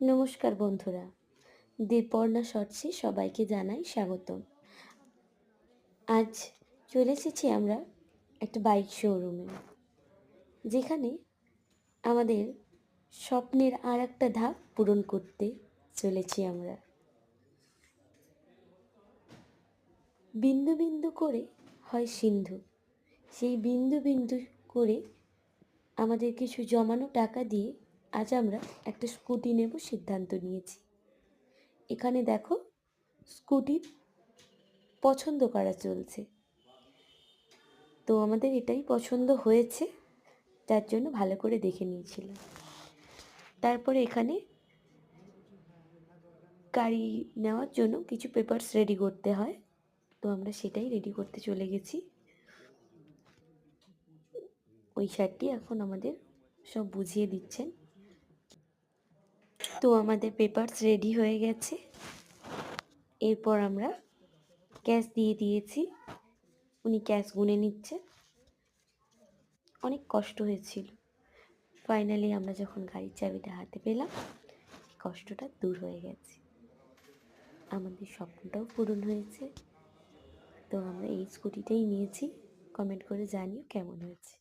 নমস্কার বন্ধুরা, দেববর্ণা শর্টসে সবাইকে জানাই স্বাগতম। আজ চলে এসেছি আমরা একটা বাইক শোরুমে, যেখানে আমাদের স্বপ্নের আর একটা ধাপ পূরণ করতে চলেছি আমরা। বিন্দু বিন্দু করে হয় সিন্ধু, সেই বিন্দু বিন্দু করে আমাদের কিছু জমানো টাকা দিয়ে আজ আমরা একটা স্কুটি নেব সিদ্ধান্ত নিয়েছি। এখানে দেখো, স্কুটি পছন্দ করা চলছে। তো আমাদের এটাই পছন্দ হয়েছে, যার জন্য ভালো করে দেখে নিয়েছিলাম। তারপরে এখানে গাড়ি নেওয়ার জন্য কিছু পেপারস রেডি করতে হয়, তো আমরা সেটাই রেডি করতে চলে গেছি। ওই স্যারটি এখন আমাদের সব বুঝিয়ে দিচ্ছেন। তো আমাদের পেপারস রেডি হয়ে গেছে। এরপর আমরা ক্যাশ দিয়ে দিয়েছি, উনি ক্যাশ গুনে নিচ্ছে। অনেক কষ্ট হয়েছিল, ফাইনালি আমরা যখন গাড়ির চাবিটা হাতে পেলাম, কষ্টটা দূর হয়ে গেছে, আমাদের স্বপ্নটাও পূরণ হয়েছে। তো আমরা এই স্কুটিটাই নিয়েছি। কমেন্ট করে জানিও কেমন হয়েছে।